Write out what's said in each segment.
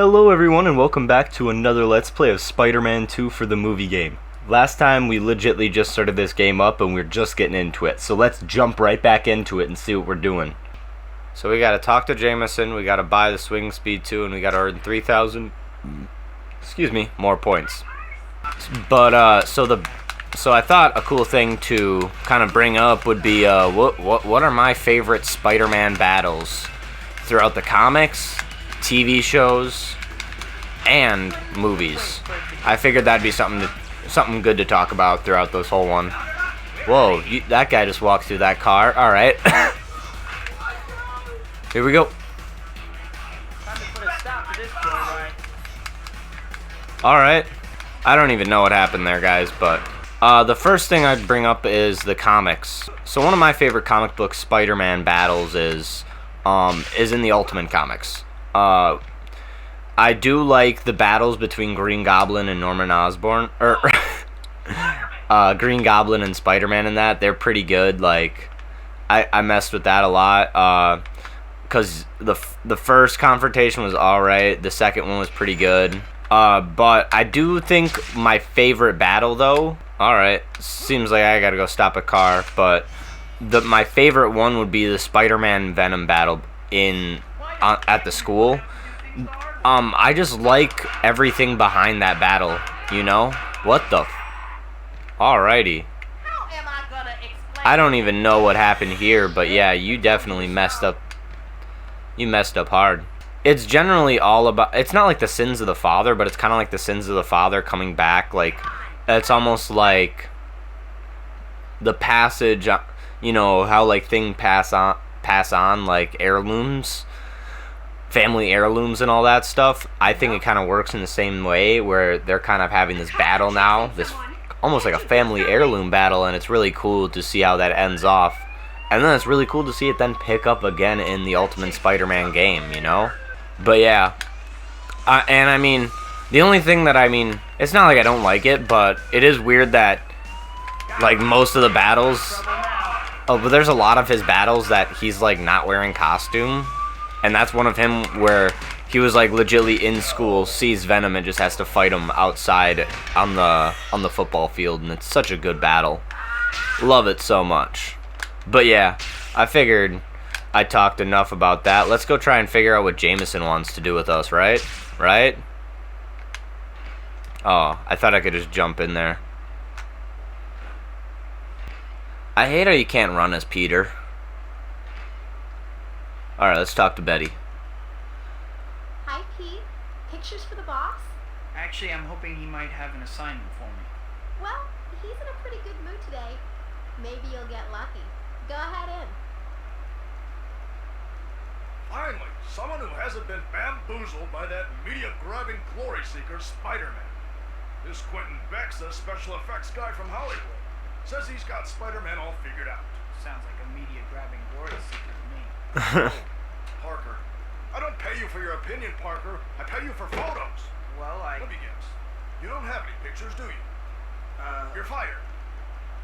Hello everyone and welcome back to another Let's Play of Spider-Man 2 for the movie game. Last time we legitly just started this game up and we're just getting into it, so let's jump right back into it and see what we're doing. So we gotta talk to Jameson, we gotta buy the swing speed 2, and we gotta earn 3,000 more points. But so I thought a cool thing to kind of bring up would be what are my favorite Spider-Man battles throughout the comics, TV shows, and movies. I figured that'd be something good to talk about throughout this whole one. Whoa, that guy just walked through that car. All right. Here we go. All right. I don't even know what happened there, guys, but the first thing I'd bring up is the comics. So one of my favorite comic book Spider-Man battles is in the Ultimate Comics. I do like the battles between Green Goblin and Norman Osborn, or Green Goblin and Spider-Man in that. They're pretty good. Like, I messed with that a lot, because the first confrontation was alright, the second one was pretty good. But I do think my favorite battle, though, alright, seems like I gotta go stop a car, but my favorite one would be the Spider-Man Venom battle at the school. I just like everything behind that battle, you know? What the Alrighty. I don't even know what happened here, but yeah, you definitely messed up. You messed up hard. It's generally all about, it's not like the sins of the father, but it's kind of like the sins of the father coming back. Like, it's almost like the passage, you know, how like things pass on like heirlooms, family heirlooms and all that stuff. I think it kind of works in the same way, where they're kind of having this battle now, this almost like a family heirloom battle, and it's really cool to see how that ends off. And then it's really cool to see it then pick up again in the Ultimate Spider-Man game, you know? But yeah, and I mean, the only thing that, I mean, it's not like I don't like it, but it is weird that, like, most of the battles, but there's a lot of his battles that he's, like, not wearing costume. And that's one of him where he was like legitly in school, sees Venom, and just has to fight him outside on the football field, and it's such a good battle. Love it so much. But yeah, I figured I talked enough about that. Let's go try and figure out what Jameson wants to do with us, right? Right? Oh, I thought I could just jump in there. I hate how you can't run as Peter. Alright, let's talk to Betty. Hi, Pete. Pictures for the boss? Actually, I'm hoping he might have an assignment for me. Well, he's in a pretty good mood today. Maybe you'll get lucky. Go ahead in. Finally, someone who hasn't been bamboozled by that media-grabbing glory-seeker Spider-Man. This Quentin Beck's a special effects guy from Hollywood. Says he's got Spider-Man all figured out. Sounds like a media-grabbing glory seeker to me. Parker, I don't pay you for your opinion, Parker. I pay you for photos. Well, Let me guess. You don't have any pictures, do you? You're fired.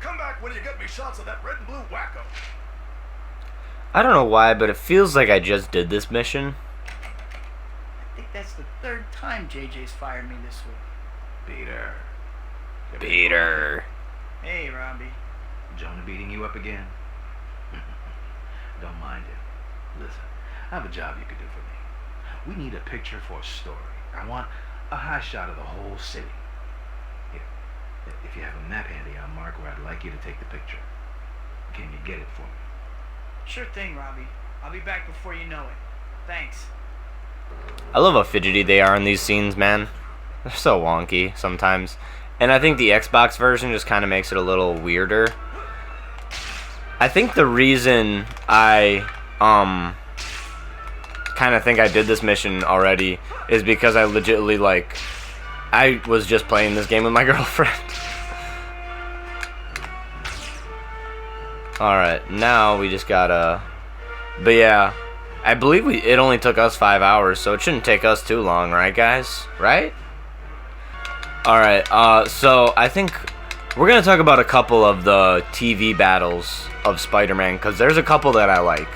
Come back when you get me shots of that red and blue wacko. I don't know why, but it feels like I just did this mission. I think that's the third time JJ's fired me this week. Peter. Hey, Robbie. Jonah beating you up again? Don't mind him. Listen, I have a job you could do for me. We need a picture for a story. I want a high shot of the whole city. Here, if you have a map handy, I'll mark where I'd like you to take the picture. Can you get it for me? Sure thing, Robbie. I'll be back before you know it. Thanks. I love how fidgety they are in these scenes, man. They're so wonky sometimes. And I think the Xbox version just kind of makes it a little weirder. I think the reason I kind of think I did this mission already is because I legitimately, like, I was just playing this game with my girlfriend. Alright, now we just gotta, but yeah, I believe it only took us 5 hours, so it shouldn't take us too long, right guys? Right? Alright, so I think we're gonna talk about a couple of the TV battles of Spider-Man, because there's a couple that I like.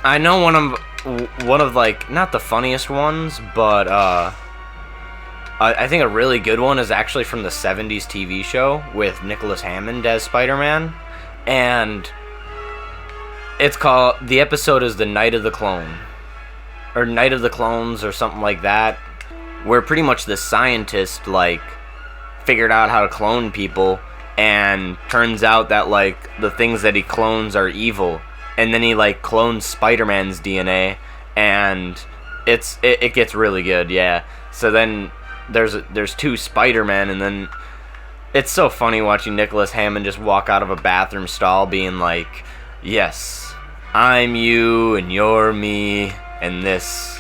I know one of, like, not the funniest ones, but I think a really good one is actually from the 70s TV show with Nicholas Hammond as Spider-Man. And it's called, the episode is The Night of the Clone. Or Night of the Clones or something like that. Where pretty much the scientist, like, figured out how to clone people. And turns out that, like, the things that he clones are evil. And then he, like, clones Spider-Man's DNA. And it gets really good, yeah. So then there's two Spider-Men, and then it's so funny watching Nicholas Hammond just walk out of a bathroom stall being like, yes, I'm you and you're me and this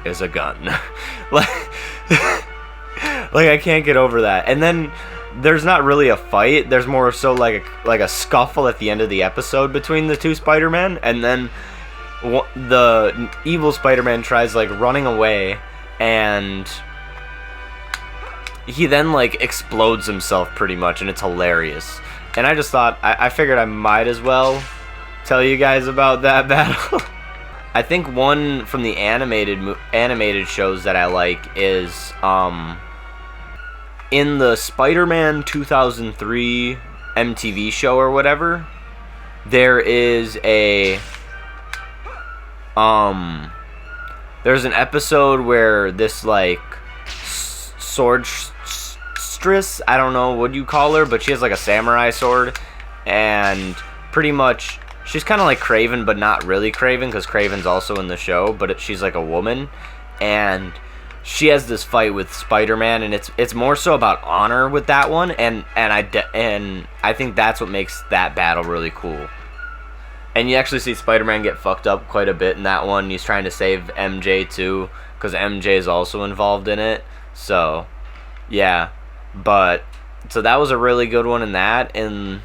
is a gun. like I can't get over that. And then there's not really a fight, there's more so like a scuffle at the end of the episode between the two Spider-Men, and then the evil Spider-Man tries like running away, and he then, like, explodes himself pretty much, and it's hilarious. And I just thought, I figured I might as well tell you guys about that battle. I think one from the animated shows that I like is, in the Spider-Man 2003 MTV show or whatever, there is there's an episode where this, like, swordstress, I don't know what you call her, but she has like a samurai sword, and pretty much she's kind of like Kraven, but not really Kraven, because Kraven's also in the show, but she's like a woman, and she has this fight with Spider-Man, and it's more so about honor with that one, and I think that's what makes that battle really cool. And you actually see Spider-Man get fucked up quite a bit in that one. He's trying to save MJ too, because MJ is also involved in it. So, yeah, but so that was a really good one in that. In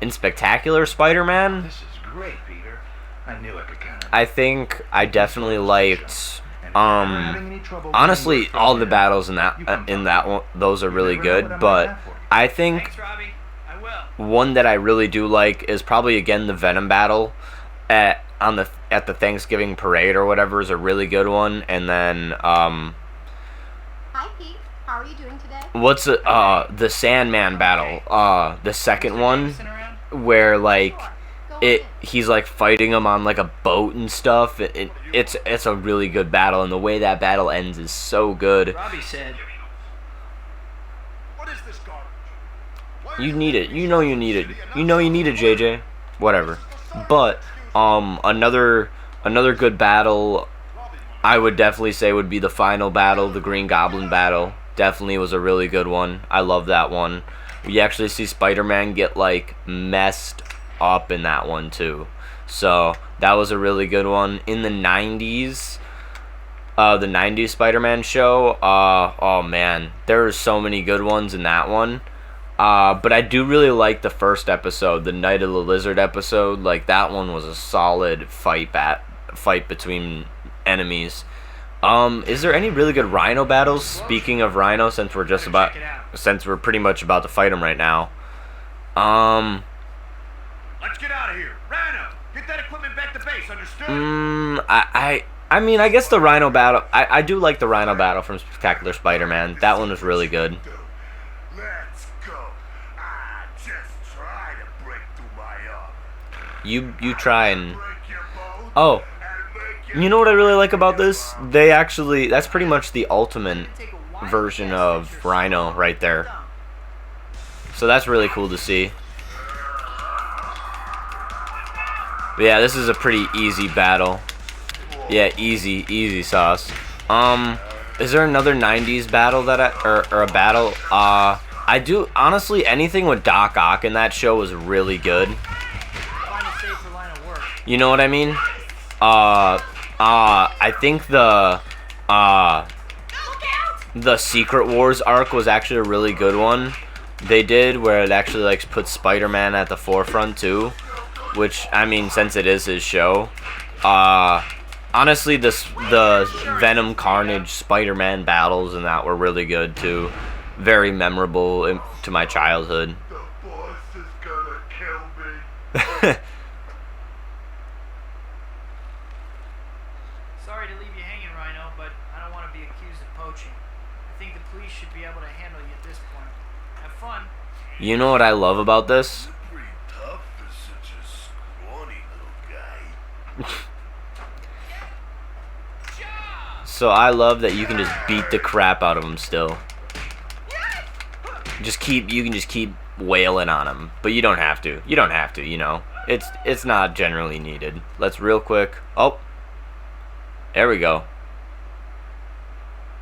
Spectacular Spider-Man, This is great, Peter. I knew I could count on you. I think I definitely liked. And if you're ever having any trouble Honestly, getting all work the done, battles in you come that talk. one, those are really You never know what good. I might But have for you. I think Thanks, Robbie. I will. one that I really do like is probably again the Venom battle at the Thanksgiving parade or whatever is a really good one. And then Hi, Pete. How are you doing today? what's the Sandman battle, the second one, where like Sure. Go in. he's like fighting him on like a boat and stuff. It's a really good battle, and the way that battle ends is so good. Robbie said, What is this garbage? Why are You need it. You know you need it. You know you need it, JJ. Whatever. But another good battle I would definitely say would be the final battle, the Green Goblin battle. Definitely was a really good one. I love that one. We actually see Spider-Man get like messed up in that one too. So that was a really good one. In the 90s, the 90s Spider-Man show, oh man, there were so many good ones in that one. But I do really like the first episode, the Night of the Lizard episode. Like that one was a solid fight between enemies. Is there any really good Rhino battles? Speaking of Rhino, since we're pretty much about to fight him right now. Let's get out of here. Rhino, get that equipment back to base, understood? I mean, I guess the Rhino battle. I do like the Rhino battle from Spectacular Spider-Man. That one was really good. Let's go. I just try to break through my armor. You try and. Break your bone Oh, and make your you know what I really like about this? That's pretty much the ultimate version of Rhino right there. So that's really cool to see. But yeah, this is a pretty easy battle. Yeah, easy sauce. Is there another 90s battle or a battle? I do, honestly, anything with Doc Ock in that show was really good. line of safe for line of work. You know what I mean? I think the Secret Wars arc was actually a really good one. They did, where it actually like put Spider-Man at the forefront too, which, I mean, since it is his show, honestly, the Venom, Carnage, Spider-Man battles and that were really good too, very memorable to my childhood. The boss is gonna kill me. police should be able to handle you at this point. Have fun. You know what I love about this? Pretty tough for such a scrawny little guy. So I love that you can just beat the crap out of him still. You can just keep wailing on him, but you don't have to. You don't have to, you know. It's not generally needed. Let's real quick. Oh. There we go.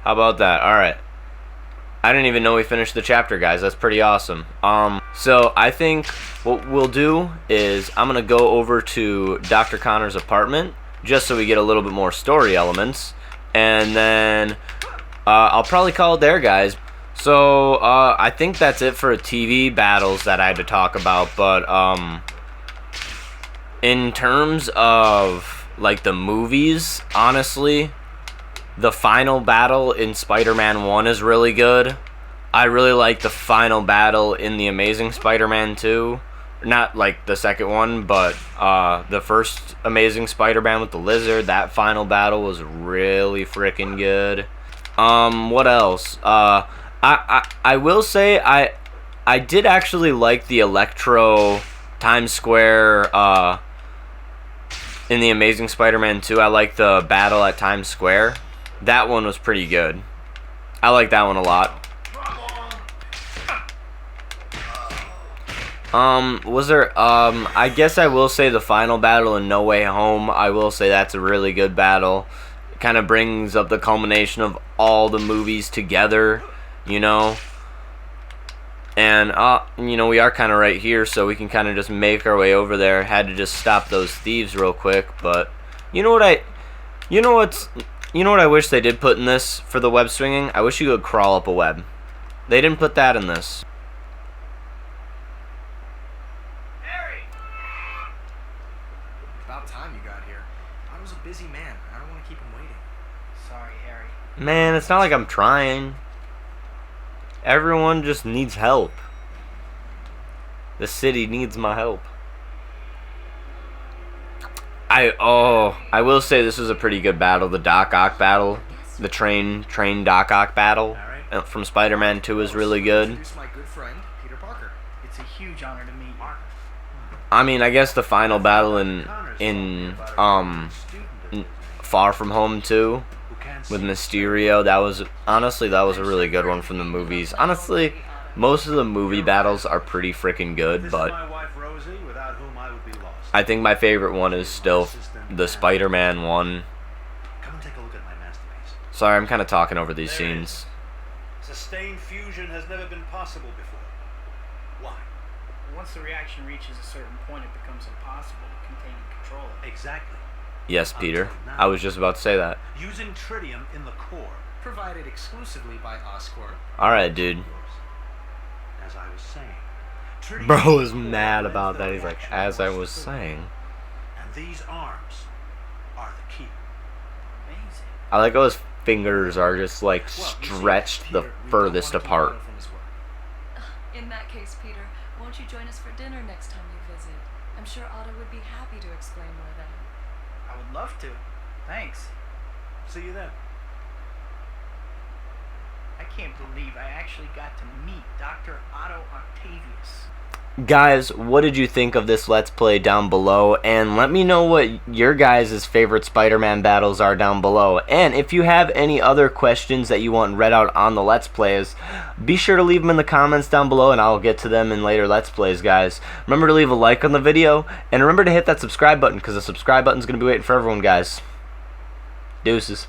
How about that? All right. I didn't even know we finished the chapter, guys. That's pretty awesome. So I think what we'll do is I'm gonna go over to Dr. Connor's apartment just so we get a little bit more story elements, and then I'll probably call it there, guys. So I think that's it for TV battles that I had to talk about. But in terms of like the movies, honestly, the final battle in Spider-Man 1 is really good. I really like the final battle in The Amazing Spider-Man 2. Not like the second one, but the first Amazing Spider-Man with the lizard. That final battle was really freaking good. What else? I will say I did actually like the Electro Times Square in The Amazing Spider-Man 2. I like the battle at Times Square. That one was pretty good. I like that one a lot. Was there, I guess I will say the final battle in No Way Home. I will say that's a really good battle. It kind of brings up the culmination of all the movies together, you know. And, you know, we are kind of right here, so we can kind of just make our way over there. Had to just stop those thieves real quick, but you know what I wish they did put in this for the web swinging? I wish you could crawl up a web. They didn't put that in this. Harry! About time you got here. I was a busy man. I don't want to keep him waiting. Sorry, Harry. Man, it's not like I'm trying. Everyone just needs help. The city needs my help. I will say this was a pretty good battle. The Doc Ock battle, the train Doc Ock battle from Spider-Man 2 is really good. Introduce my good friend, Peter Parker. It's a huge honor to meet you. I mean, I guess the final battle in Far From Home 2 with Mysterio, that was a really good one from the movies. Honestly, most of the movie battles are pretty freaking good, but I think my favorite one is still the Spider-Man one. Come and take a look at my masterpiece. Sorry, I'm kind of talking over these scenes. Sustained fusion has never been possible before. Why? Once the reaction reaches a certain point, it becomes impossible to contain and control it. Exactly. Yes, Peter. I was just about to say that. Using tritium in the core. Provided exclusively by Oscorp. Alright, dude. As I was saying. Tritium Bro is in the core mad lends about the that. He's like, reaction as I more was stability. saying. And these arms are the key. Amazing. I like how his fingers are just like stretched the furthest apart. In that case, Peter, won't you join us for dinner next time you visit? I'm sure Otto would be happy to explain more then. I would love to. Thanks. See you then. I can't believe I actually got to meet Dr. Otto Octavius. Guys, what did you think of this Let's Play down below? And let me know what your guys' favorite Spider-Man battles are down below. And if you have any other questions that you want read out on the Let's Plays, be sure to leave them in the comments down below and I'll get to them in later Let's Plays, guys. Remember to leave a like on the video, and remember to hit that subscribe button, because the subscribe button's going to be waiting for everyone, guys. Deuces.